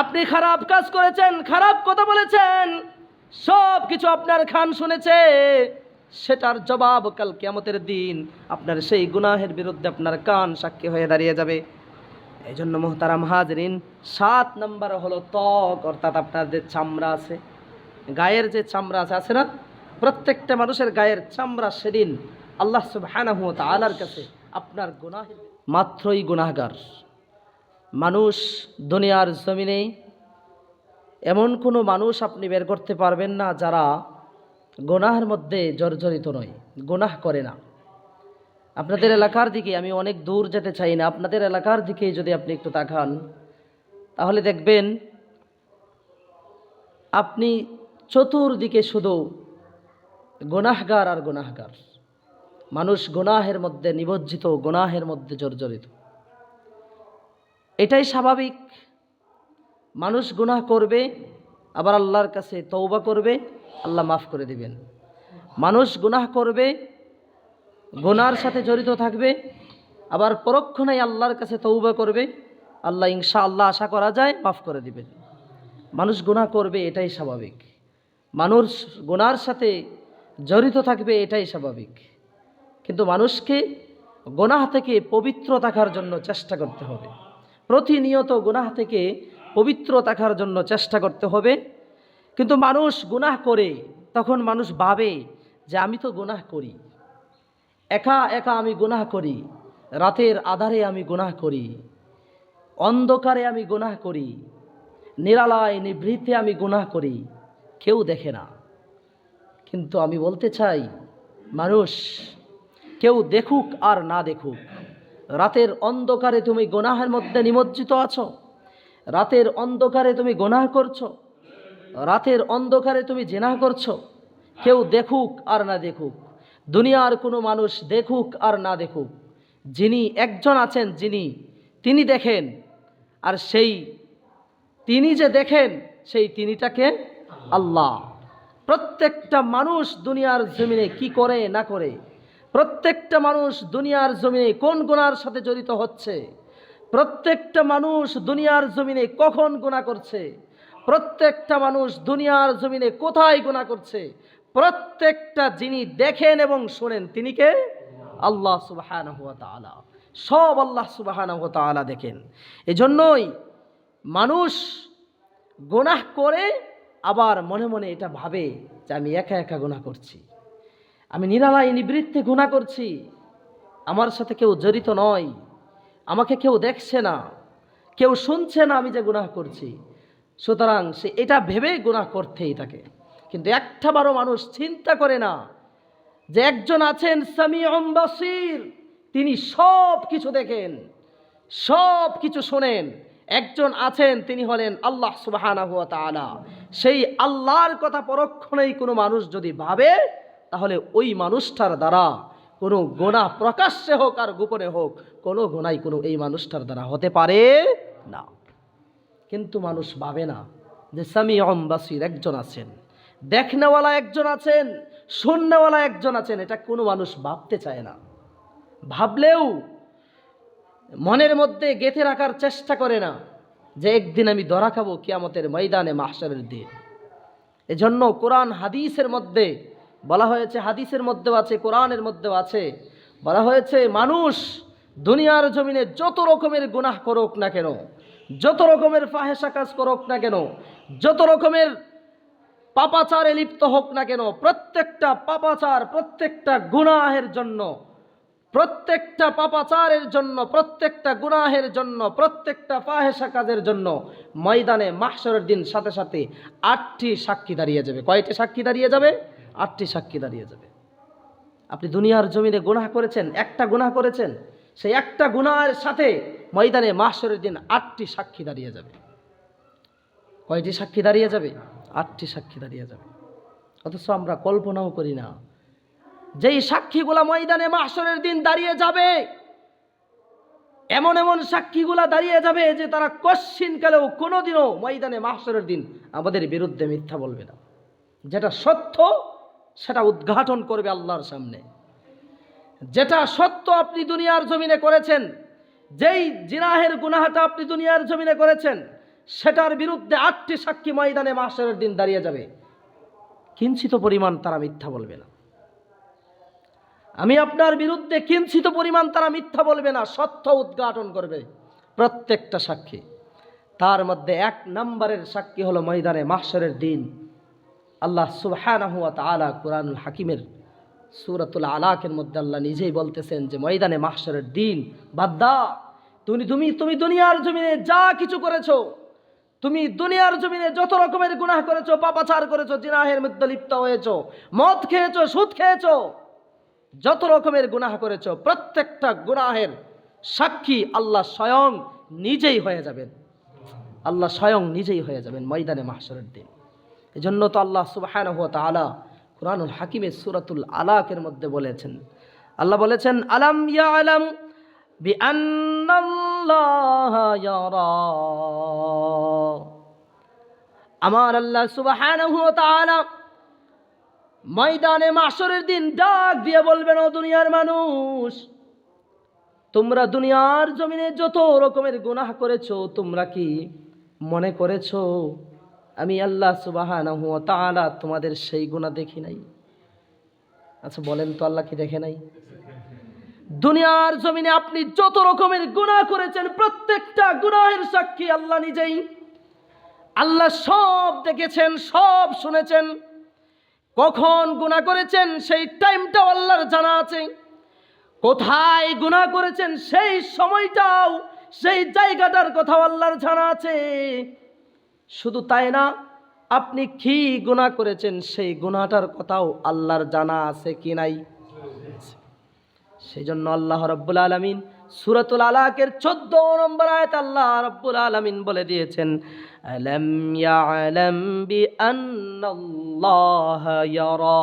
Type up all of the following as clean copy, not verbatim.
আপনি খারাপ কাজ করেছেন, খারাপ কথা বলেছেন, সব কিছু আপনার কান শুনেছে, সেটার জবাব কাল কিয়ামতের দিন আপনার সেই গুনাহের বিরুদ্ধে আপনার কান সাক্ষী হয়ে দাঁড়িয়ে যাবে। এই জন্য মোহতারাম হাজরিন, 7 নম্বর হলো ত্বক, অর্থাৎ আপনার যে চামড়া আছে, গায়ের যে চামড়া আছে না, প্রত্যেকটা মানুষের গায়ের চামড়া সেদিন আল্লাহ সুবহানাহু ওয়া তাআলার কাছে আপনার গুনাহের মাত্রই গুনাহগার মানুষ। দুনিয়ার জমিনে এমন কোনো মানুষ আপনি বের করতে পারবেন না যারা গুনাহের মধ্যে জর্জরিত নয়, গুনাহ করে না। আপনাদের এলাকার দিকে, আমি অনেক দূর যেতে চাই না, আপনাদের এলাকার দিকে যদি আপনি একটু তাকান তাহলে দেখবেন আপনি চতুর্দিকে শুধু গুনাহগার আর গুনাহগার। মানুষ গুনাহের মধ্যে নিমজ্জিত, গুনাহের মধ্যে জর্জরিত। এটাই স্বাভাবিক। মানুষ গুনাহ করবে, আবার আল্লাহর কাছে তওবা করবে, আল্লাহ মাফ করে দিবেন। মানুষ গুনাহ করবে, গুনার সাথে জড়িত থাকবে, আবার পরক্ষণেই আল্লাহর কাছে তওবা করবে, আল্লাহ ইনশাআল্লাহ আশা করা যায় মাফ করে দিবেন। মানুষ গুনাহ করবে, এটাই স্বাভাবিক। মানুষ গুনার সাথে জড়িত থাকবে, এটাই স্বাভাবিক। কিন্তু মানুষকে গুনাহ থেকে পবিত্র থাকার জন্য চেষ্টা করতে হবে। প্রতিনিয়ত গুনাহ থেকে পবিত্র থাকার জন্য চেষ্টা করতে হবে। কিন্তু মানুষ গুনাহ করে, তখন মানুষ ভাবে যে আমি তো গুনাহ করি, একা একা আমি গুনাহ করি, রাতের আধারে আমি গুনাহ করি, অন্ধকারে আমি গুনাহ করি, নিরালায় নিভৃতে আমি গুনাহ করি, কেউ দেখে না। কিন্তু আমি বলতে চাই, মানুষ কেউ দেখুক আর না দেখুক, রাতের অন্ধকারে তুমি গুনাহের মধ্যে নিমজ্জিত আছো, রাতের অন্ধকারে তুমি গুনাহ করছো, রাতের অন্ধকারে তুমি জিনা করছো, কেউ দেখুক আর না দেখুক, দুনিয়ার কোনো মানুষ দেখুক আর না দেখুক, যিনি একজন আছেন, তিনি দেখেন, আর সেই তিনি যে দেখেন সেই তিনিটাকে আল্লাহ। প্রত্যেকটা মানুষ দুনিয়ার জমিনে কি করে না করে, প্রত্যেকটা মানুষ দুনিয়ার জমিনে কোন গুনার সাথে জড়িত হচ্ছে, প্রত্যেকটা মানুষ দুনিয়ার জমিনে কখন গুনাহ করছে, প্রত্যেকটা মানুষ দুনিয়ার জমিনে কোথায় গুনাহ করছে, প্রত্যেকটা যিনি দেখেন এবং শোনেন তিনি কে? আল্লাহ সুবহানাহু ওয়া তাআলা। সব আল্লাহ সুবহানাহু ওয়া তাআলা দেখেন। এজন্যই মানুষ গুনাহ করে, আবার মনে মনে এটা ভাবে যে আমি একা একা গুনাহ করছি, আমি নিরালায় নিবৃত্তে গুনাহ করছি, আমার সাথে কেউ জড়িত নয়, আমাকে কেউ দেখছে না, কেউ শুনছে না আমি যে গুনাহ করছি, সুতরাং সে এটা ভেবে গুনাহ করতেই থাকে। কিন্তু একটাবারও মানুষ চিন্তা করে না যে একজন আছেন সামিউম বাসীর, তিনি সব কিছু দেখেন, সব কিছু শোনেন। একজন আছেন, তিনি হলেন আল্লাহ সুবহানাহু ওয়া তাআলা। সেই আল্লাহর কথা পরক্ষণেই কোনো মানুষ যদি ভাবে, তাহলে ওই মানুষটার দ্বারা কোনো গুনাহ প্রকাশ্যে হোক আর গোপনে হোক, কোনো গুনাহই কোনো এই মানুষটার দ্বারা হতে পারে না। কিন্তু মানুষ ভাবে না যে সামিউম বাসীর একজন আছেন, দেখনেওয়ালা একজন আছেন, শুননেওয়ালা একজন আছেন। এটা কোনো মানুষ ভাবতে চায় না। ভাবলেও মনের মধ্যে গেঁথে রাখার চেষ্টা করে না যে একদিন আমি ধরা খাবো কিয়ামতের ময়দানে, মাহশরের দিন। এজন্য কোরআন হাদিসের মধ্যে বলা হয়েছে, হাদিসের মধ্যেও আছে, কোরআনের মধ্যেও আছে, বলা হয়েছে মানুষ দুনিয়ার জমিনে যত রকমের গুনাহ করুক না কেন, যত রকমের ফাহেশা কাজ করুক না কেন, যত রকমের পাপাচারে লিপ্ত হোক না কেন, প্রত্যেকটা পাপাচার, প্রত্যেকটা গুনাহের জন্য, প্রত্যেকটা পাপাচারের জন্য, প্রত্যেকটা গুনাহের জন্য, প্রত্যেকটা ফাহেশা কাজের জন্য ময়দানে মাহশরের দিন সাথে সাথে 8টি সাক্ষী দাঁড়িয়ে যাবে। কয়টি সাক্ষী দাঁড়িয়ে যাবে? 8টি সাক্ষী দাঁড়িয়ে যাবে। আপনি দুনিয়ার জমিনে গুনাহ করেছেন, একটা গুনাহ করেছেন, সেই একটা গুনাহের সাথে ময়দানে মাহশরের দিন 8টি সাক্ষী দাঁড়িয়ে যাবে। কয়টি সাক্ষী দাঁড়িয়ে যাবে? 8টি সাক্ষী দাঁড়িয়ে যাবে। অথচ আমরা কল্পনাও করি না যেই সাক্ষীগুলা ময়দানে মাহশরের দিন দাঁড়িয়ে যাবে, এমন এমন সাক্ষীগুলা দাঁড়িয়ে যাবে যে তারা কশ্চিনকালেও কোনোদিনও ময়দানে মাহশরের দিন আমাদের বিরুদ্ধে মিথ্যা বলবে না। যেটা সত্য সেটা উদ্ঘাটন করবে আল্লাহর সামনে। যেটা সত্য আপনি দুনিয়ার জমিনে করেছেন, যেই জিনাহের গুনাহটা আপনি দুনিয়ার জমিনে করেছেন, সেটার বিরুদ্ধে 8টি সাক্ষী ময়দানে মাহশরের দিন দাঁড়িয়ে যাবে, কিঞ্চিত পরিমাণ তারা মিথ্যা বলবে না। আমি আপনার বিরুদ্ধে কিঞ্চিত পরিমাণ তারা মিথ্যা বলবে না, সত্য উদ্ঘাটন করবে প্রত্যেকটা সাক্ষী। তার মধ্যে 1 নম্বরের সাক্ষী হলো ময়দানে মাহশরের দিন আল্লাহ সুবহানাহু ওয়া তাআলা কুরআনুল হাকিমের সূরাতুল আলাকের মধ্যে আল্লাহ নিজেই বলতেছেন যে ময়দানে মাহশরের দিন বান্দা, তুমি দুনিয়ার জমিনে যা কিছু করেছো, তুমি দুনিয়ার জমিনে যত রকমের গুনাহ করেছো, পাপাচার করেছো, জিনাহের মধ্যে লিপ্ত হয়েছো, মদ খেয়েছো, সুদ খেয়েছো, যত রকমের গুনাহ করেছো, প্রত্যেকটা গুনাহের সাক্ষী আল্লাহ স্বয়ং নিজেই হয়ে যাবেন। আল্লাহ স্বয়ং নিজেই হয়ে যাবেন ময়দানে মাহশরের দিন। এজন্য তো আল্লাহ সুবহানাহু ওয়া তাআলা কুরআনুল হাকিমের সূরাতুল আলাকের মধ্যে বলেছেন, আল্লাহ বলেছেন আলাম ইয়ালাম বিআন্নাল্লাহা ইয়ারা। আমার আল্লাহ সুবহানাহু ওয়া তাআলা ময়দানে মাহশরের দিন ডাক দিয়ে বলবেন, ও দুনিয়ার মানুষ, তোমরা দুনিয়ার জমিনে যত রকমের গুনাহ করেছো, তোমরা কি মনে করেছো আমি আল্লাহ সুবহানাহু ওয়া তাআলা তোমাদের সেই গুনাহ দেখি নাই? আচ্ছা বলেন তো, আল্লাহ কি দেখে নাই? দুনিয়ার জমিনে আপনি যত রকমের গুনাহ করেছেন, প্রত্যেকটা গুনাহের সাক্ষী আল্লাহ নিজেই। আল্লাহ সব দেখেছেন, সব শুনেছেন। কখন গুনাহ করেছেন সেই টাইমটাও আল্লাহর জানা আছে, কোথায় গুনাহ করেছেন সেই সময়টাও, সেই জায়গাটার কথাও আল্লাহর জানা আছে। শুধু তাই না, আপনি কি গুনাহ করেছেন সেই গুনাহটার কথাও আল্লাহর জানা আছে কি নাই? সেই জন্য আল্লাহ রাব্বুল আলামিন সূরাতুল আলাকের 14 নম্বর আয়াত আল্লাহ রাব্বুল আলামিন বলে দিয়েছেন, আলাম ইয়ালাম বিআন্নাল্লাহা ইয়ারা।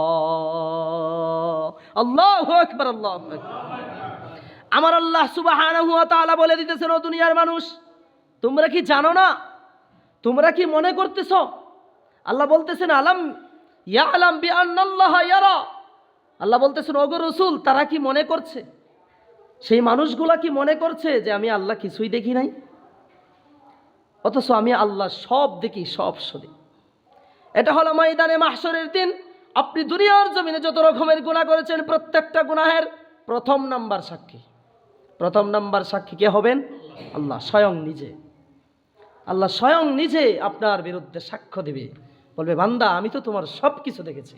আল্লাহু আকবার, আল্লাহু আকবার। আমার আল্লাহ সুবহানাহু ওয়া তাআলা বলে দিতেছেন, ও দুনিয়ার মানুষ, তোমরা কি জানো না? তোমরা কি মনে করতেছ? আল্লাহ বলতেছেন আলাম ইয়ালাম বিআন্নাল্লাহা ইয়ারা। আল্লাহ বলতেছেন, ওগো রাসূল, তারা কি মনে করছে, সেই মানুষগুলা কি মনে করছে যে আমি আল্লাহ কিছুই দেখি নাই? অথচ আমি আল্লাহ সব দেখি, সব শুনি। এটা হলো ময়দানে মাহশরের দিন আপনি দুনিয়ার জমিনে যত রকমের গুনাহ করেছেন, প্রত্যেকটা গুনাহের প্রথম নাম্বার সাক্ষী। প্রথম নাম্বার সাক্ষী কে হবেন? আল্লাহ স্বয়ং নিজে। আল্লাহ স্বয়ং নিজে আপনার বিরুদ্ধে সাক্ষ্য দিবে, বলবে বান্দা, আমি তো তোমার সব কিছু দেখেছি,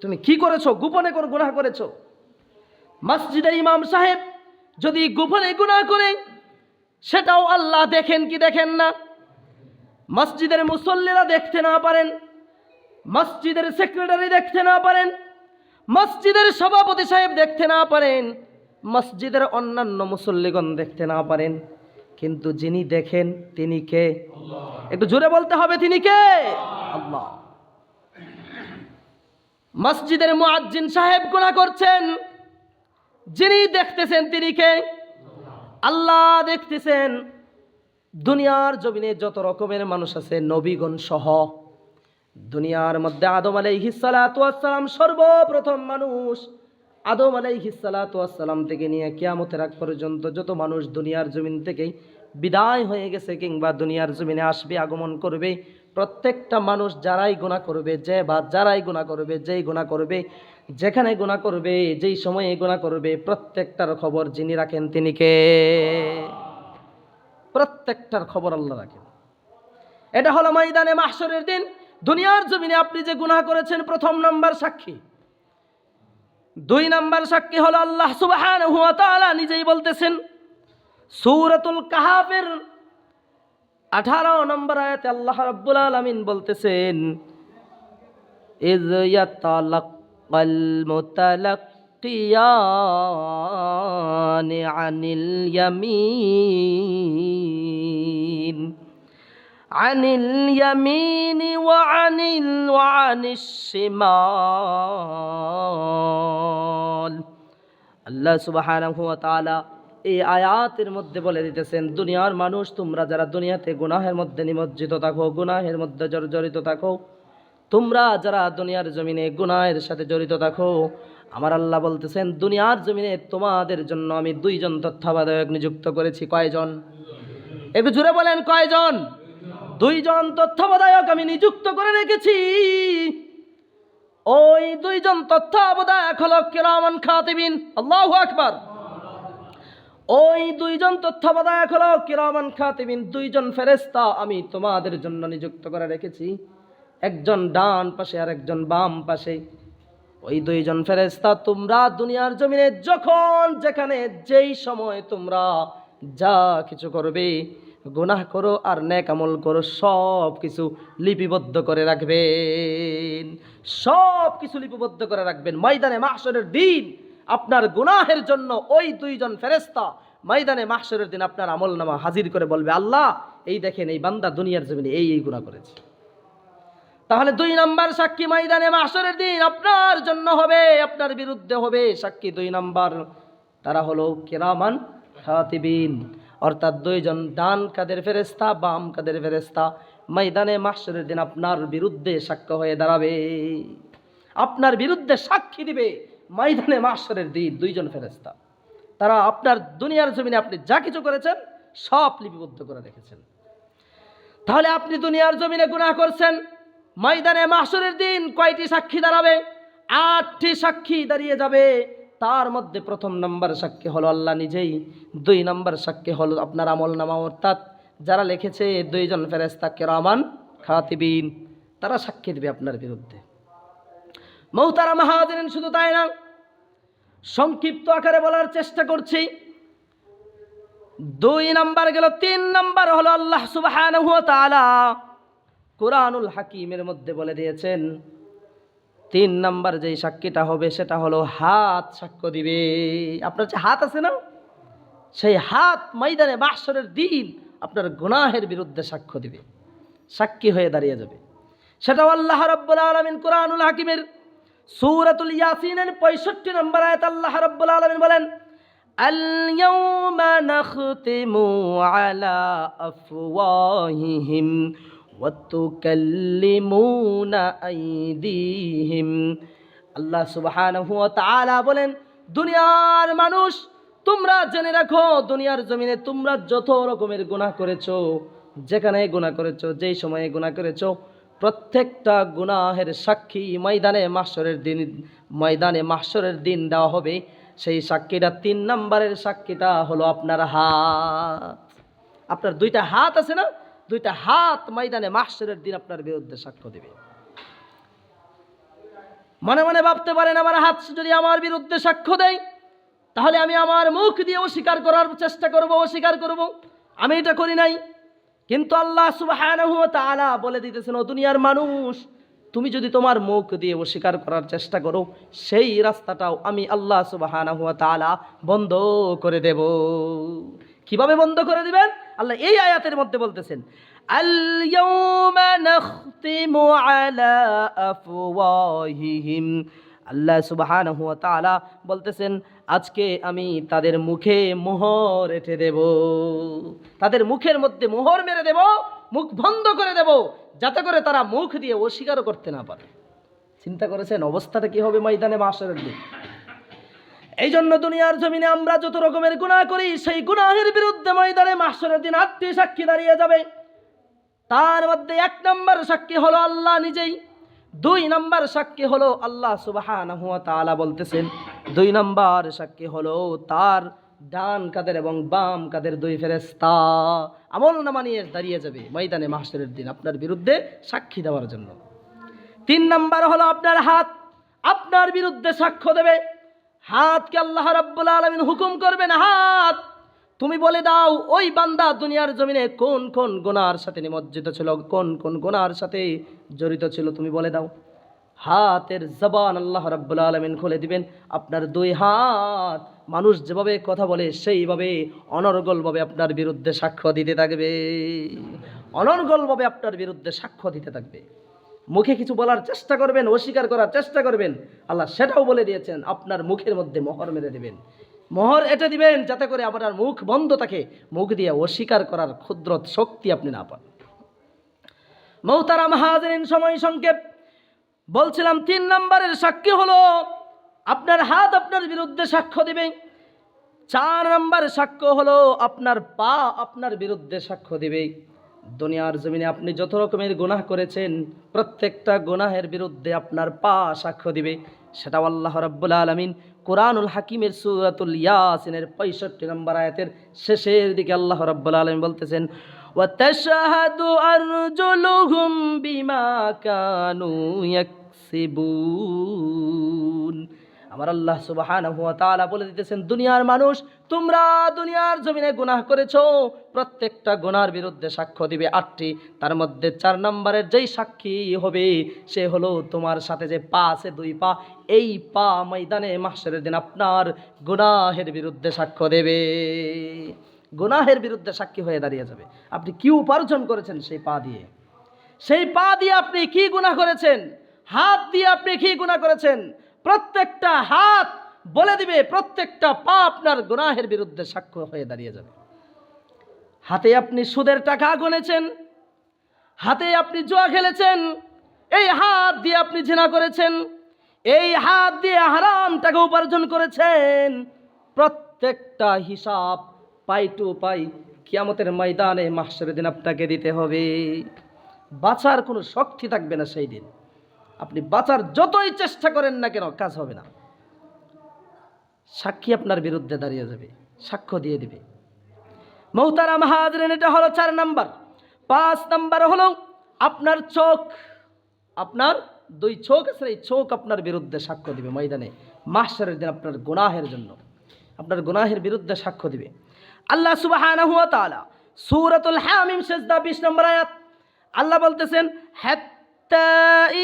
তুমি কি করেছো, গোপনে কোন গুনাহ করেছো। মসজিদের ইমাম সাহেব যদি গোপনে গুনাহ করে, সেটাও আল্লাহ দেখেন কি দেখেন না? মসজিদের মুসল্লিরা দেখতে না পারেন, মসজিদের সেক্রেটারি দেখতে না পারেন, মসজিদের সভাপতি সাহেব দেখতে না পারেন, মসজিদের অন্যান্য মুসল্লিগণ দেখতে না পারেন, কিন্তু যিনি দেখেন তিনি কে? একটু জোরে বলতে হবে, তিনি কে? আল্লাহ। মসজিদের মুয়াজ্জিন সাহেব গুনাহ করছেন, যিনি দেখতেছেন তিনি কে? আল্লাহ দেখতেছেন। দুনিয়ার জমিনে যত রকমের মানুষ আছে, নবীগণ সহ, দুনিয়ার মধ্যে আদম আলাইহিস সালাতু ওয়াস সালাম সর্বপ্রথম মানুষ। আদম আলাইহিস সালাতু ওয়াস সালাম থেকে নিয়ে কিয়ামতের আগ পর্যন্ত যত মানুষ দুনিয়ার জমিন থেকে বিদায় হয়ে গেছে কিংবা দুনিয়ার জমিনে আসবে, আগমন করবে, প্রত্যেকটা মানুষ যারাই গুনাহ করবে, যারাই গুনাহ করবে, যেই গুনাহ করবে, যেখানে গুনাহ করবে, যেই সময়ে গুনাহ করবে, প্রত্যেকটার খবর যিনি রাখেন তিনি কে? প্রত্যেকটার খবর আল্লাহ রাখেন। এটা হলো ময়দানে মাহশরের দিন দুনিয়ার জমিনে আপনি যে গুনাহ করেছেন, প্রথম নাম্বার সাক্ষী। 2 নাম্বার সাক্ষী হলো আল্লাহ সুবহানাহু ওয়া তাআলা নিজেই বলতেছেন, সূরাতুল কাহাফের 18 নম্বর আয়াতে আল্লাহ রাব্বুল আলামিন বলতেছেন, ইয ইয়াতালাক্কাল মুতালাক্কিয়ানি আনিল ইয়ামিন ওয়া আনিশ শিমাল। আল্লাহ সুবহানাহু ওয়া তাআলা এই আয়াতের মধ্যে বলে দিতেছেন, দুনিয়ার মানুষ, তোমরা যারা দুনিয়াতে গুনাহের মধ্যে নিমজ্জিত থাকো, গুনাহের মধ্যে জর্জরিত থাকো, তোমরা যারা দুনিয়ার জমিনে গুনাহের সাথে জড়িত থাকো, আমার আল্লাহ বলতেছেন দুনিয়ার জমিনে তোমাদের জন্য আমি 2 জন তত্ত্বাবধায়ক নিযুক্ত করেছি। কয়জন? একটু জোরে বলেন, কয়জন? দুইজন তত্ত্বাবধায়ক আমি নিযুক্ত করে রেখেছি। ওই দুইজন তত্ত্বাবধায়ক হলো কিরামান খাতিবিন। আল্লাহু আকবার। ওই দুইজন তত্ত্বাবধায়ক হলো কিরামান খাতিবিন, দুইজন ফেরেশতা আমি তোমাদের জন্য নিযুক্ত করে রেখেছি, একজন ডান পাশে আর একজন বাম পাশে। ওই দুইজন ফেরেশতা তোমরা দুনিয়ার জমিনে যখন যেখানে যেই সময় তোমরা যা কিছু করবে, গুনাহ করো আর নেক আমল করো, সব কিছু লিপিবদ্ধ করে রাখবেন, সব কিছু লিপিবদ্ধ করে রাখবেন। ময়দানে মাহশরের দিন আপনার গুনাহের জন্য ওই দুইজন ফেরেশতা ময়দানে মাহশরের দিন আপনার আমলনামা হাজির করে বলবে, আল্লাহ এই দেখেন এই বান্দা দুনিয়ার জমিনে এই গুনাহ করেছে। তাহলে 2 নাম্বার সাক্ষী ময়দানে মাহশরের দিন আপনার জন্য হবে, আপনার বিরুদ্ধে হবে সাক্ষী 2 নাম্বার। তারা হলো কিরামান খাতিবিন, অর্থাৎ দুইজন ডান কাদের ফেরেশতা বাম কাদের ফেরেশতা ময়দানে মাহশরের দিন আপনার বিরুদ্ধে সাক্ষ্য হয়ে দাঁড়াবে, আপনার বিরুদ্ধে সাক্ষী দিবে ময়দানে মাহশরের দিন দুইজন ফেরেশতা। তারা আপনার দুনিয়ার জমিনে আপনি যা কিছু করেছেন সব লিপিবদ্ধ করে রেখেছেন। তাহলে আপনি দুনিয়ার জমিনে গুনাহ করছেন, ময়দানে মাহশরের দিন কয়টি সাক্ষী দাঁড়াবে? 8টি সাক্ষী দাঁড়িয়ে যাবে। তার মধ্যে 1 নম্বর সাক্ষী হলো আল্লাহ নিজেই, 2 নম্বর সাক্ষী হলো আপনার আমলনামা, অর্থাৎ যারা লিখেছে দুইজন ফেরেশতা কিরামান খাতিবিন, তারা সাক্ষী দেবে আপনার বিরুদ্ধে। মুহতারাম হাজিরিন, শুধু তাই না, সংক্ষিপ্ত আকারে বলার চেষ্টা করছি। 2 নাম্বার গেল, 3 নাম্বার হলো আল্লাহ সুবহানাহু ওয়া তাআলা কুরআনুল হাকিমের মধ্যে বলে দিয়েছেন 3 নাম্বার যেই সাক্ষীটা হবে সেটা হলো হাত সাক্ষ্য দিবে। আপনার যে হাত আছে না, সেই হাত ময়দানে মাহশরের দিন আপনার গুনাহের বিরুদ্ধে সাক্ষ্য দিবে, সাক্ষী হয়ে দাঁড়িয়ে যাবে। সেটাও আল্লাহ রাব্বুল আলামিন কুরআনুল হাকিমের সূরাতুল ইয়াসিনের 65 নম্বর আয়াত আল্লাহ রাব্বুল আলামিন বলেন, আল-ইয়াওমা নাখতিমু আলা আফওয়াহিহিম ওয়া তুকাল্লিমুনা আইদিহিম। আল্লাহ সুবহানাহু ওয়া তাআলা বলেন, দুনিয়ার মানুষ তোমরা জেনে রাখো, দুনিয়ার জমিনে তোমরা যত রকমের গুনাহ করেছো, যেখানে গুনাহ করেছো, যেই সময়ে গুনাহ করেছো, প্রত্যেকটা গুনাহের সাক্ষী ময়দানে মাহশরের দিন দেওয়া হবে। সেই সাক্ষীটা 3 নম্বরের সাক্ষীটা হলো আপনার হাত। আপনার 2টা হাত আছে না, 2টা হাত ময়দানে মাহশরের দিন আপনার বিরুদ্ধে সাক্ষ্য দেবে। মনে মনে ভাবতে পারেন, আমার হাত যদি আমার বিরুদ্ধে সাক্ষ্য দেয় তাহলে আমি আমার মুখ দিয়ে অস্বীকার করার চেষ্টা করব, অস্বীকার করব, আমি এটা করি নাই। কিন্তু আল্লাহ সুবহানাহু ওয়া তাআলা বলে দিতেছেন, ও দুনিয়ার মানুষ, তুমি যদি তোমার মুখ দিয়ে অস্বীকার করার চেষ্টা করো, সেই রাস্তাটাও আমি আল্লাহ সুবহানাহু ওয়া তাআলা বন্ধ করে দেব। কিভাবে বন্ধ করে দিবেন? আল্লাহ এই আয়াতের মধ্যে বলতেছেন, আল-ইয়াওমা নাখতিমু আলা আফওয়াহিহিম। আল্লাহ সুবহানাহু ওয়া তাআলা বলতেছেন, আজকে আমি তাদের মুখে মোহর এঁটে দেব, তাদের মুখের মধ্যে মোহর মেরে দেব, মুখ বন্ধ করে দেব, যাতে করে তারা মুখ দিয়ে অস্বীকার করতে না পারে। চিন্তা করেছেন অবস্থাটা কি হবে ময়দানে মাহশরের দিন? এই জন্য দুনিয়ার জমিনে আমরা যত রকমের গুনাহ করি, সেই গুনাহের বিরুদ্ধে ময়দানে মাহশরের দিন 8টি সাক্ষী দাঁড়িয়ে যাবে। তার মধ্যে 1 নম্বর সাক্ষী হলো আল্লাহ নিজেই, 2 নম্বর সাক্ষী হলো আল্লাহ সুবহানাহু ওয়া তাআলা বলতেছেন, 2 নম্বর সাক্ষী হলো তার ডান কাদের এবং বাম কাদের 2 ফেরেশতা আমলনামা নিয়ে দাঁড়িয়ে যাবে ময়দানে মাহশরের দিন আপনার বিরুদ্ধে সাক্ষী দেওয়ার জন্য। 3 নম্বর হলো আপনার হাত, আপনার বিরুদ্ধে সাক্ষ্য দেবে। হাতকে আল্লাহ রাব্বুল আলামিন হুকুম করবেন, হাত তুমি বলে দাও ওই বান্দা দুনিয়ার জমিনে কোন কোন গুনার সাথে নিমজ্জিত ছিল, কোন কোন গুনার সাথে জড়িত ছিল, তুমি বলে দাও। হাতের জবান আল্লাহ রাব্বুল আলামিন খুলে দিবেন। আপনার 2 হাত মানুষ যেভাবে কথা বলে সেইভাবে অনর্গলভাবে আপনার বিরুদ্ধে সাক্ষ্য দিতে থাকবে, অনর্গলভাবে আপনার বিরুদ্ধে সাক্ষ্য দিতে থাকবে। মুখে কিছু বলার চেষ্টা করবেন, অস্বীকার করার চেষ্টা করবেন, আল্লাহ সেটাও বলে দিয়েছেন, আপনার মুখের মধ্যে মোহর মেরে দেবেন, মোহর এঁটে দিবেন, যাতে করে আপনার মুখ বন্ধ থাকে, মুখ দিয়ে অস্বীকার করার ক্ষুদ্র শক্তি আপনি না পান। মুহতারাম হাজিরিন, সময় সংক্ষেপ, বলছিলাম 3 নম্বরের সাক্ষী হলো আপনার হাত আপনার বিরুদ্ধে সাক্ষ্য দিবে। 4 নম্বর সাক্ষ্য হলো আপনার পা আপনার বিরুদ্ধে সাক্ষ্য দিবে। দুনিয়ার জমিনে আপনি যত রকমের গুনাহ করেছেন প্রত্যেকটা গুনাহের বিরুদ্ধে আপনার পা সাক্ষ্য দিবে। সেটাও আল্লাহ রাব্বুল আলামিন কোরআনুল হাকিমের সূরাতুল ইয়াসিনের 65 নম্বর আয়াতের শেষের দিকে আল্লাহ রাব্বুল আলামিন বলতেছেন, ওয়া তাশহাদু আরজুলুহুম বিমা কানু ইয়াকসিবুন। আমার আল্লাহ সুবহানাহু ওয়া তাআলা বলে দিতেছেন, দুনিয়ার মানুষ, তোমরা দুনিয়ার জমিনে গুনাহ করেছো, প্রত্যেকটা গুনার বিরুদ্ধে সাক্ষ্য দিবে 8টি। তার মধ্যে 4 নম্বরের যেই সাক্ষী হবে সে হলো তোমার সাথে যে পা আছে, 2 পা, এই পা ময়দানে মাহশরের দিন আপনার গুনাহের বিরুদ্ধে সাক্ষ্য দেবে, গুনাহের বিরুদ্ধে সাক্ষী হয়ে দাঁড়িয়ে যাবে। আপনি কি উপার্জন করেছেন সেই পা দিয়ে? সেই পা দিয়ে আপনি কি গুনাহ করেছেন? হাত দিয়ে আপনি কি গুনাহ করেছেন? প্রত্যেকটা হাত বলে দিবে, প্রত্যেকটা পা আপনার গুনাহের বিরুদ্ধে সাক্ষ্য হয়ে দাঁড়িয়ে যাবে। হাতে আপনি সুদের টাকা গুনেছেন, হাতে আপনি জুয়া খেলেছেন, এই হাত দিয়ে আপনি জিনা করেছেন, এই হাত দিয়ে হারাম টাকা উপার্জন করেছেন, প্রত্যেকটা হিসাব পাই টু পাই কিয়ামতের ময়দানে মাহশরের দিন আপনাকে দিতে হবে। বাঁচার কোনো শক্তি থাকবে না সেই দিন। আপনি বাঁচার যতই চেষ্টা করেন না কেন কাজ হবে না। সাক্ষী আপনার বিরুদ্ধে দাঁড়িয়ে যাবে, সাক্ষ্য দিয়ে দিবে। মুহতারাম হাজরিন, এটা হলো 4 নাম্বার। 5 নাম্বার হলো আপনার চোখ। আপনার 2 চোখ আছে, এই চোখ আপনার বিরুদ্ধে সাক্ষ্য দিবে ময়দানে মাহশরের দিন আপনার গুনাহের জন্য, আপনার গুনাহের বিরুদ্ধে সাক্ষ্য দিবে। আল্লাহ সুবহানাহু ওয়া তাআলা সূরাতুল হামিম সিজদা 20 নম্বর আয়াত আল্লাহ বলতেছেন, হাত্তা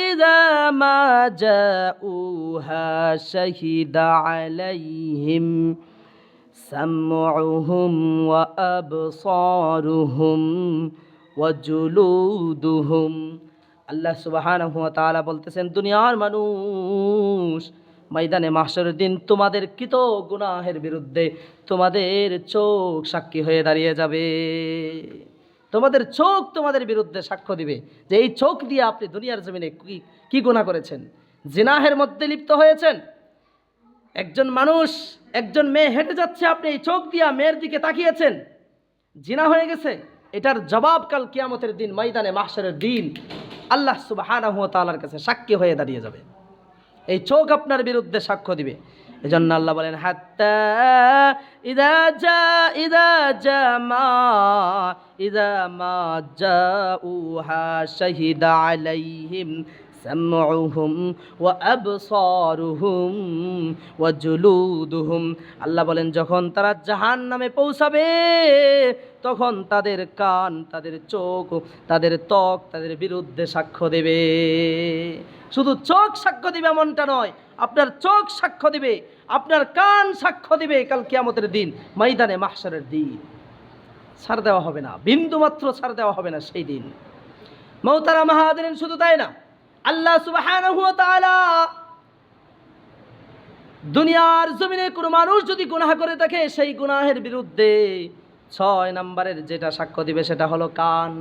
ইযা মা জাউহা শাহিদা আলাইহিম সামউহুম ওয়া আবসারুহুম ওয়া জুলুদুহুম। আল্লাহ সুবহানাহু ওয়া তাআলা বলতেছেন, দুনিয়ার মানুষ, ময়দানে মাহশরের দিন তোমাদের কৃত গুনাহের বিরুদ্ধে তোমাদের চোখ সাক্ষী হয়ে দাঁড়িয়ে যাবে। তোমাদের চোখ তোমাদের বিরুদ্ধে সাক্ষ্য দিবে যে এই চোখ দিয়ে আপনি দুনিয়ার জমিনে কি গুনাহ করেছেন। জিনাহের মধ্যে লিপ্ত হয়েছেন। একজন মানুষ, একজন মেয়ে হেঁটে যাচ্ছে, আপনি এই চোখ দিয়ে মেয়ের দিকে তাকিয়েছেন, জিনা হয়ে গেছে। এটার জবাব কাল কিয়ামতের দিন ময়দানে মাহশরের দিন আল্লাহ সুবহানাহু ওয়া তাআলার কাছে সাক্ষী হয়ে দাঁড়িয়ে যাবে। এই চোখ আপনার বিরুদ্ধে সাক্ষ্য দিবে। এজন্য আল্লাহ বলেন, হাত্তা ইযা মা জাউহা শাহিদা আলাইহিম সামউহুম ওয়া আবসারুহুম ওয়া জুলুদুহুম। আল্লাহ বলেন, যখন তারা জাহান্নামে পৌঁছাবে তখন তাদের কান, তাদের চোখ, তাদের ত্বক তাদের বিরুদ্ধে সাক্ষ্য দেবে। শুধু চোখ সাক্ষ্য দিবে এমনটা নয়, আপনার চোখ সাক্ষ্য দিবে, আপনার কান সাক্ষ্য দিবে কাল কিয়ামতের দিন ময়দানে মাহশরের দিন। ছাড় দেওয়া হবে না, বিন্দুমাত্র ছাড় দেওয়া হবে না সেই দিন। মুহতারাম হাজিরিন, শুধু তাই না, আল্লাহ সুবহানাহু ওয়া তাআলা দুনিয়ার জমিনে কোনো মানুষ যদি গুনাহ করে থাকে সেই গুনাহের বিরুদ্ধে 6 নম্বরের যেটা সাক্ষ্য দিবে সেটা হলো কান।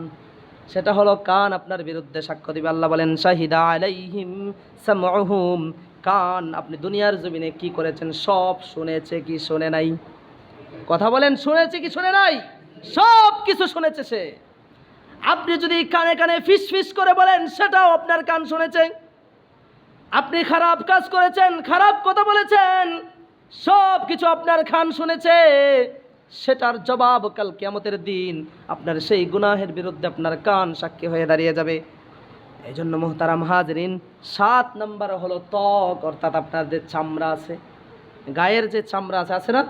সেটা হলো কান আপনার বিরুদ্ধে সাক্ষ্য দিবে। আল্লাহ বলেন, শাহিদা আলাইহিম সামউহুম। কান আপনি দুনিয়ার জমিনে কি করেছেন সব শুনেছে কি শুনে নাই? কথা বলেন, শুনেছে কি শুনে নাই? সব কিছু শুনেছে সে। আপনি যদি কানে কানে ফিস ফিস করে বলেন সেটাও আপনার কান শুনেছে। আপনি খারাপ কাজ করেছেন, খারাপ কথা বলেছেন, সব কিছু আপনার কান শুনেছে। সেটার জবাব কাল কিয়ামতের দিন আপনার সেই গুনাহের বিরুদ্ধে আপনার কান সাক্ষী হয়ে দাঁড়িয়ে যাবে। এই জন্য মুহতারাম হাজরিন, 7 নম্বর হলো ত্বক, অর্থাৎ আপনার যে চামড়া আছে, গায়ের যে চামড়া আছে না,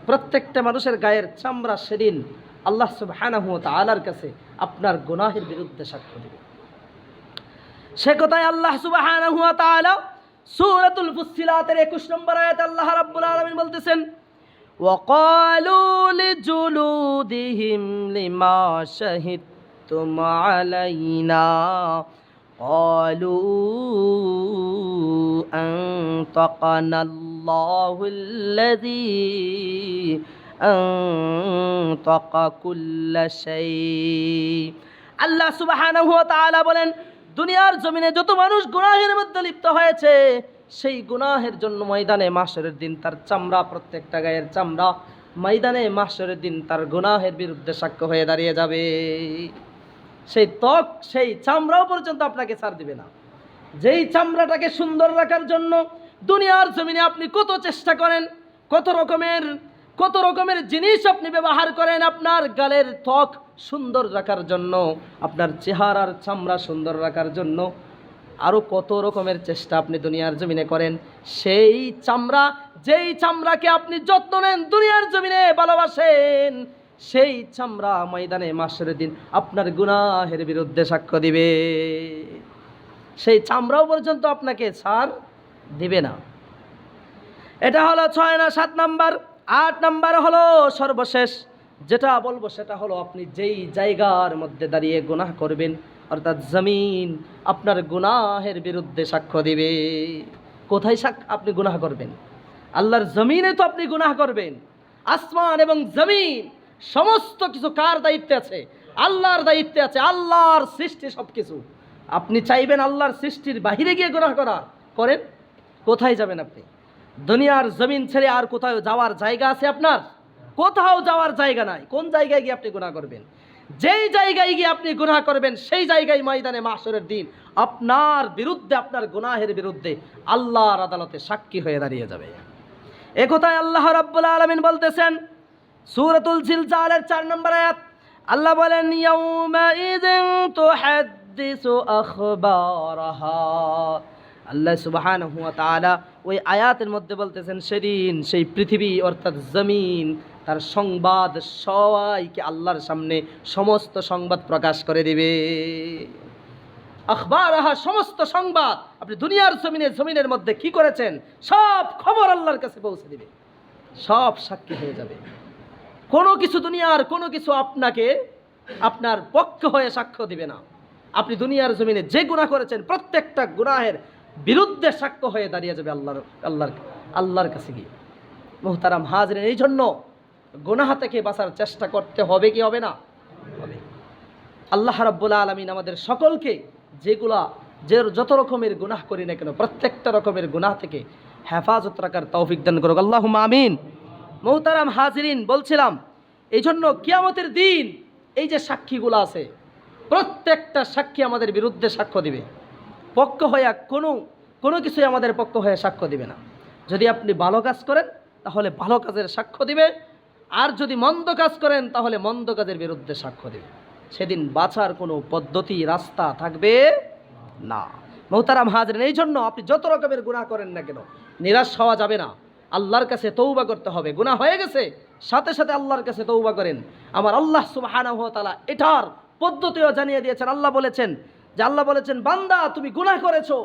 প্রত্যেকটা মানুষের গায়ের চামড়া সেদিন আল্লাহ সুবহানাহু ওয়া তাআলার কাছে আপনার গুনাহের বিরুদ্ধে সাক্ষ্য দেবে। সে কথায় আল্লাহ সুবহানাহু ওয়া তাআলা সূরাতুল ফুসসিলাতের 21 নম্বর আয়াতে আল্লাহ রাব্বুল আলামিন বলতেছেন, ওয়াকালু লিজুলুদিহিম লিমা শাহিদতুম আলাইনা ক্বালু আনতাকানাল্লাহুল্লাযী আনতাকা কুল্লা শাই। আল্লাহ সুবহানাহু ওয়া তাআলা বলেন, দুনিয়ার জমিনে যত মানুষ গুনাহের মধ্যে লিপ্ত হয়েছে সেই গুনাহের জন্য ময়দানে মাহশরের দিন তার চামড়া, প্রত্যেকটা গায়ের চামড়া ময়দানে মাহশরের দিন তার গুনাহের বিরুদ্ধে সাক্ষ্য হয়ে দাঁড়িয়ে যাবে। সেই ত্বক, সেই চামড়াও পর্যন্ত আপনাকে ছাড় দিবে না। যেই চামড়াটাকে সুন্দর রাখার জন্য দুনিয়ার জমিনে আপনি কত চেষ্টা করেন, কত রকমের জিনিস আপনি ব্যবহার করেন আপনার গালের ত্বক সুন্দর রাখার জন্য, আপনার চেহারার চামড়া সুন্দর রাখার জন্য, আরও কত রকমের চেষ্টা আপনি দুনিয়ার জমিনে করেন। সেই চামড়া, যেই চামড়াকে আপনি যত্ন নেন, দুনিয়ার জমিনে ভালোবাসেন, সেই চামড়া ময়দানে মাশরের দিন আপনার গুনাহের বিরুদ্ধে সাক্ষ্য দিবে। সেই চামড়াও পর্যন্ত আপনাকে ছাড় দিবে না। এটা হলো 6 না 7 নাম্বার। 8 নাম্বার হলো সর্বশেষ যেটা বলবো, সেটা হলো আপনি যেই জায়গার মধ্যে দাঁড়িয়ে গুনাহ করবেন, অর্থাৎ জমিন আপনার গুনাহের বিরুদ্ধে সাক্ষ্য দিবে। কোথায় আপনি গুনাহ করবেন? আল্লাহর জমিনে তো আপনি গুনাহ করবেন। আসমান এবং জমিন সমস্ত কিছু কার দায়িত্বে আছে? আল্লাহর দায়িত্বে আছে। আল্লাহর সৃষ্টি সব কিছু। আপনি চাইবেন আল্লাহর সৃষ্টির বাহিরে গিয়ে গুনাহ করেন? কোথায় যাবেন আপনি? দুনিয়ার জমিন ছেড়ে আর কোথাও যাওয়ার জায়গা আছে আপনার? কোথাও যাওয়ার জায়গা নাই। কোন জায়গায় গিয়ে আপনি গুনাহ করবেন? যেই জায়গায় গিয়ে আপনি গুনাহ করবেন, সেই জায়গায় ময়দানে মাহশরের দিন আপনার বিরুদ্ধে, আপনার গুনাহের বিরুদ্ধে আল্লাহর আদালতে সাক্ষী হয়ে দাঁড়িয়ে যাবে। এ কথায় আল্লাহ রাব্বুল আলামিন বলতেছেন সূরাতুল জিলজালের 4 নম্বর আয়াত। আল্লাহ বলেন, ইয়াউমাইযিন তুহাদ্দিসু আখবারাহা। আল্লাহ সুবহানাহু ওয়া তাআলা ওই আয়াতের মধ্যে বলতেছেন, সেদিন সেই পৃথিবী অর্থাৎ জমিন তার সংবাদ সবাইকে আল্লাহর সামনে সমস্ত সংবাদ প্রকাশ করে দিবে। আখবারাহা, সমস্ত সংবাদ আপনি দুনিয়ার জমিনের মধ্যে কি করেছেন সব খবর আল্লাহর কাছে পৌঁছে দিবে, সব সাক্ষী হয়ে যাবে। কোনো কিছু, দুনিয়ার কোনো কিছু আপনাকে আপনার পক্ষে হয়ে সাক্ষ্য দিবে না। আপনি দুনিয়ার জমিনে যে গুনাহ করেছেন প্রত্যেকটা গুনাহের বিরুদ্ধে সাক্ষ্য হয়ে দাঁড়িয়ে যাবে আল্লাহর কাছে গিয়ে। মুহতারাম হাজরিন, এই জন্য গুনাহ থেকে বাঁচার চেষ্টা করতে হবে কি হবে না? হবে। আল্লাহ রাব্বুল আলামিন আমাদের সকলকে যত রকমের গুনাহ করি না কেন প্রত্যেকটা রকমের গুনাহ থেকে হেফাজত রাখার তৌফিক দান করুক, আল্লাহুম্মা আমিন। মুহতারাম হাজরিন, বলছিলাম এই জন্য কিয়ামতের দিন এই যে সাক্ষীগুলো আছে, প্রত্যেকটা সাক্ষী আমাদের বিরুদ্ধে সাক্ষ্য দিবে। পক্ষ হয়ে কোনো কিছুই আমাদের পক্ষ হয়ে সাক্ষ্য দিবে না। যদি আপনি ভালো কাজ করেন তাহলে ভালো কাজের সাক্ষ্য দিবে, আর যদি মন্দ কাজ করেন তাহলে মন্দ কাজের বিরুদ্ধে সাক্ষ্য দিবে। সেদিন বাঁচার কোনো পদ্ধতি, রাস্তা থাকবে না। মুহতারাম হাজরিন, এই জন্য আপনি যত রকমের গুনাহ করেন না কেন নিরাশ হওয়া যাবে না। আল্লাহর কাছে তওবা করতে হবে। গুনাহ হয়ে গেছে, সাথে সাথে আল্লাহর কাছে তওবা করেন। আমার আল্লাহ সুবহানাহু ওয়া তাআলা এটার পদ্ধতিও জানিয়ে দিয়েছেন। আল্লাহ বলেছেন, বান্দা তুমি গুনাহ করেছো,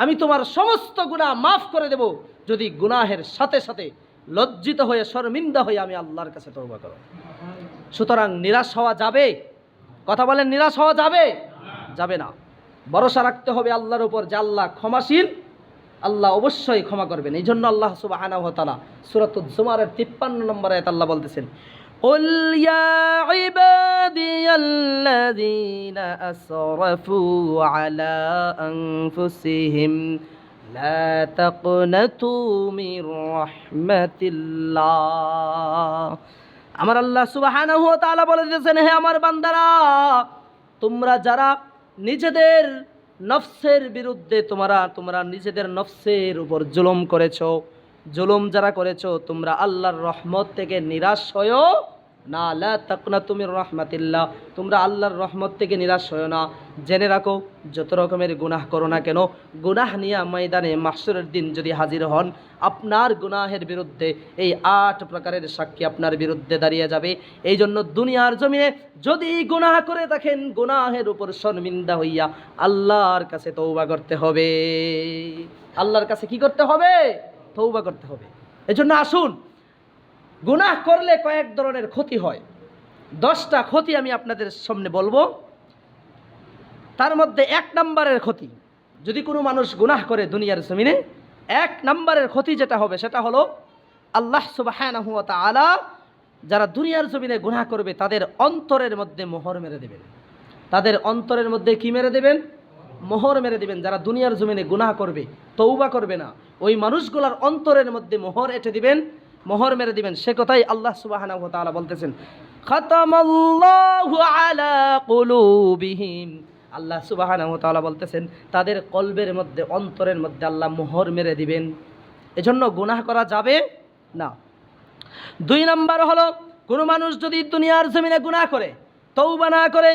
আমি তোমার সমস্ত গুনাহ মাফ করে দেব যদি গুনাহের সাথে সাথে লজ্জিত হয়ে, শর্মিন্দা হয়ে আমি আল্লাহর কাছে তওবা করো। সুতরাং নিরাশ হওয়া যাবে? কথা বলেন, নিরাশ হওয়া যাবে? যাবে না। ভরসা রাখতে হবে আল্লাহর উপর যে আল্লাহ ক্ষমাশীল, আল্লাহ অবশ্যই ক্ষমা করবেন। এই জন্য আল্লাহ সুবহানাহু ওয়া তাআলা সূরাতুজ জুমারের 53 নম্বর আয়াত আল্লাহ বলতেছেন, قل يا عبادي الذين أسرفوا على أنفسهم لا تقنطوا من رحمة الله। আমার আল্লাহ সুবহানাহু ওয়া তাআলা বলে দিয়েছেন, হে আমার বান্দারা, তোমরা যারা নিজেদের নফসের বিরুদ্ধে তোমরা নিজেদের নফসের উপর জুলুম করেছো, জুলুম যারা করেছো, তোমরা আল্লাহর রহমত থেকে নিরাশ হয়ো না। লা তাকনাতু মির রাহমাতিল্লাহ, তোমরা আল্লাহর রহমত থেকে নিরাশ হয়ো না। জেনে রাখো, যত রকমের গুনাহ করো না কেন, গুনাহ নিয়ে ময়দানে মাহশরের দিন যদি হাজির হন, আপনার গুনাহের বিরুদ্ধে এই 8 প্রকারের সাক্ষী আপনার বিরুদ্ধে দাঁড়িয়ে যাবে। এই জন্য দুনিয়ার জমিনে যদি গুনাহ করে থাকেন, গুনাহের উপর শর্মিন্দা হইয়া আল্লাহর কাছে তওবা করতে হবে। আল্লাহর কাছে কি করতে হবে? তওবা করতে হবে। এজন্য আসুন, গুনাহ করলে কয়েক ধরনের ক্ষতি হয়। 10টা ক্ষতি আমি আপনাদের সামনে বলবো। তার মধ্যে 1 নম্বরের ক্ষতি, যদি কোনো মানুষ গুনাহ করে দুনিয়ার জমিনে, 1 নম্বরের ক্ষতি যেটা হবে সেটা হলো আল্লাহ সুবহানাহু ওয়া তাআলা যারা দুনিয়ার জমিনে গুনাহ করবে তাদের অন্তরের মধ্যে মোহর মেরে দেবেন। তাদের অন্তরের মধ্যে কি মেরে দেবেন? মোহর মেরে দেবেন। যারা দুনিয়ার জমিনে গুনাহ করবে, তওবা করবে না, ওই মানুষগুলোর অন্তরের মধ্যে মোহর এঁটে দিবেন, মোহর মেরে দিবেন। সে কথাই আল্লাহ সুবহানাহু ওয়া তাআলা বলতেছেন, খাতামাল্লাহু আলা কুলুবিহিম, আল্লাহ সুবহানাহু ওয়া তাআলা বলতেছেন তাদের কলবের মধ্যে, অন্তরের মধ্যে আল্লাহ মোহর মেরে দিবেন। এজন্য গুনাহ করা যাবে না। 2 নাম্বার হলো, কোনো মানুষ যদি দুনিয়ার জমিনে গুনাহ করে, তওবা না করে,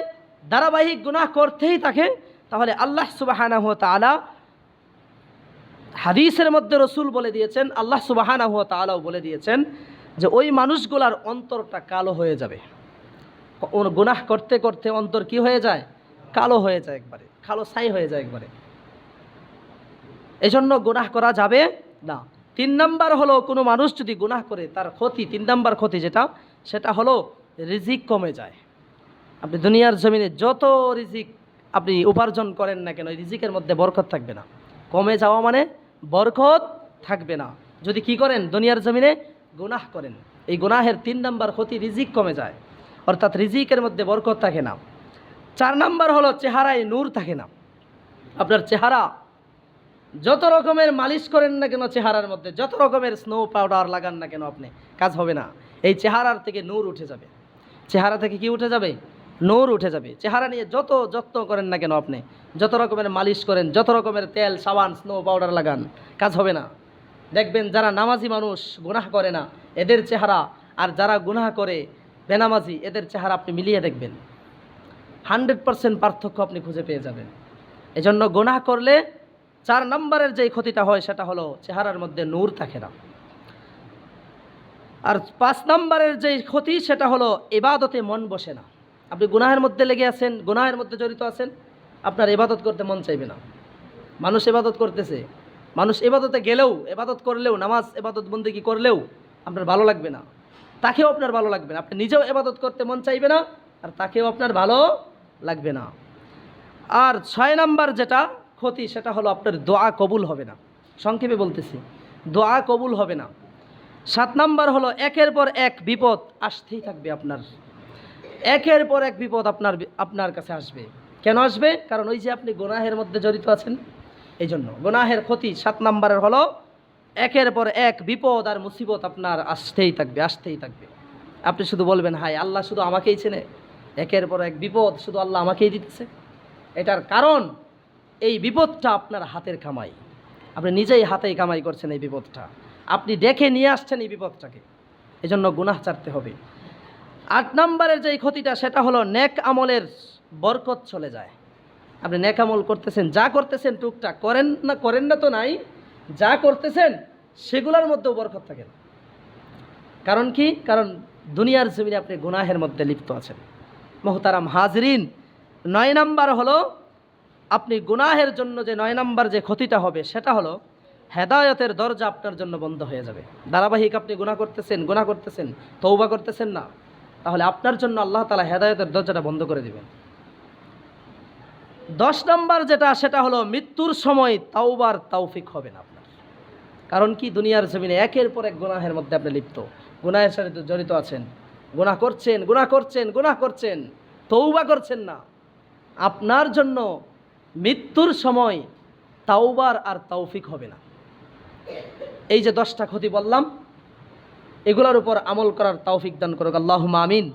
ধারাবাহিক গুনাহ করতেই থাকে, তাহলে আল্লাহ সুবহানাহু ওয়া তাআলা হাদিসের মধ্যে রসুল বলে দিয়েছেন, আল্লাহ সুবহানাহু ওয়া তাআলাও বলে দিয়েছেন যে ওই মানুষগুলার অন্তরটা কালো হয়ে যাবে। গুনাহ করতে করতে অন্তর কি হয়ে যায়? কালো হয়ে যায়, একবারে কালো ছাই হয়ে যায় একবারে। এজন্য গুনাহ করা যাবে না। 3 নাম্বার হলো, কোনো মানুষ যদি গুনাহ করে তার ক্ষতি, 3 নাম্বার ক্ষতি যেটা, সেটা হলো রিজিক কমে যায়। আপনি দুনিয়ার জমিনে যত রিজিক আপনি উপার্জন করেন না কেন, রিজিকের মধ্যে বরকত থাকবে না। কমে যাওয়া মানে বরকত থাকবে না। যদি কি করেন, দুনিয়ার জমিনে গুনাহ করেন, এই গুনাহের 3 নাম্বার ক্ষতি, রিজিক কমে যায়, অর্থাৎ রিজিকের মধ্যে বরকত থাকে না। 4 নাম্বার হলো চেহারায় নূর থাকে না। আপনার চেহারা যত রকমের মালিশ করেন না কেন, চেহারার মধ্যে যত রকমের স্নো পাউডার লাগান না কেন, আপনি কাজ হবে না। এই চেহারার থেকে নূর উঠে যাবে। চেহারা থেকে কি উঠে যাবে? নূর উঠে যাবে। চেহারা নিয়ে যত যত্ন করেন না কেন, আপনি যত রকমের মালিশ করেন, যত রকমের তেল, সাবান, স্নো পাউডার লাগান, কাজ হবে না। দেখবেন যারা নামাজি মানুষ, গুনাহ করে না, এদের চেহারা, আর যারা গুনাহ করে বেনামাজি, এদের চেহারা আপনি মিলিয়ে দেখবেন, 100% পার্থক্য আপনি খুঁজে পেয়ে যাবেন। এজন্য গুনাহ করলে 4 নম্বরের যেই ক্ষতিটা হয় সেটা হলো চেহারার মধ্যে নূর থাকে না। আর 5 নম্বরের যেই ক্ষতি সেটা হলো ইবাদতে মন বসে না। আপনি গুনাহের মধ্যে লেগে আছেন, গুনাহের মধ্যে জড়িত আছেন, আপনার ইবাদত করতে মন চাইবে না। মানুষ ইবাদত করতেছে, মানুষ ইবাদতে গেলেও, ইবাদত করলেও, নামাজ ইবাদত বন্দেগী করলেও আপনার ভালো লাগবে না, তাকেও আপনার ভালো লাগবে না। আপনি নিজেও ইবাদত করতে মন চাইবে না, আর তাকেও আপনার ভালো লাগবে না। আর 6 নাম্বার যেটা ক্ষতি সেটা হলো আপনার দোয়া কবুল হবে না। সংক্ষেপে বলতেছি, দোয়া কবুল হবে না। 7 নাম্বার হলো একের পর এক বিপদ আসতেই থাকবে আপনার, একের পর এক বিপদ আপনার কাছে আসবে। কেন আসবে? কারণ ওই যে আপনি গুনাহের মধ্যে জড়িত আছেন, এই জন্য। গুনাহের ক্ষতি 7 নাম্বারের হলো একের পর এক বিপদ আর মুসিবত আপনার আসতেই থাকবে, আসতেই থাকবে। আপনি শুধু বলবেন, হায় আল্লাহ শুধু আমাকেই চেনে, একের পর এক বিপদ শুধু আল্লাহ আমাকেই দিতেছে। এটার কারণ এই বিপদটা আপনার হাতের কামাই, আপনি নিজেই হাতেই কামাই করছেন এই বিপদটা, আপনি ডেকে নিয়ে আসছেন এই বিপদটাকে। এজন্য গুনাহ ছাড়তে হবে। 8 নম্বরের যেই ক্ষতিটা সেটা হলো নেক আমলের বরকত চলে যায়। আপনি নেক আমল করতেছেন, যা করতেছেন টুকটাক করেন না তো নাই, যা করতেছেন সেগুলোর মধ্যেও বরকত থাকে না। কারণ কি? কারণ দুনিয়ার জমিনে আপনি গুনাহের মধ্যে লিপ্ত আছেন। মুহতারাম হাজরিন, 9 নাম্বার হলো আপনি গুনাহের জন্য যে 9 নাম্বার যে ক্ষতিটা হবে সেটা হলো হেদায়েতের দরজা আপনার জন্য বন্ধ হয়ে যাবে। ধারাবাহিক আপনি গুনাহ করতেছেন, তওবা করতেছেন না, তাহলে আপনার জন্য আল্লাহ তাআলা হেদায়েতের দরজাটা বন্ধ করে দিবেন। 10 নাম্বার যেটা সেটা হলো মৃত্যুর সময় তাওবার তৌফিক হবে না আপনার। কারণ কি? দুনিয়ার জমিনে একের পর এক গুনাহের মধ্যে আপনি লিপ্ত, গুনাহের সাথে জড়িত আছেন, গুনাহ করছেন, তওবা করছেন না। আপনার জন্য মৃত্যুর সময় তাওবার আর তৌফিক হবে না। এই যে 10টা ক্ষতি বললাম, এগুলোর উপর আমল করার তৌফিক দান করুক আল্লাহুম্মা আমিন।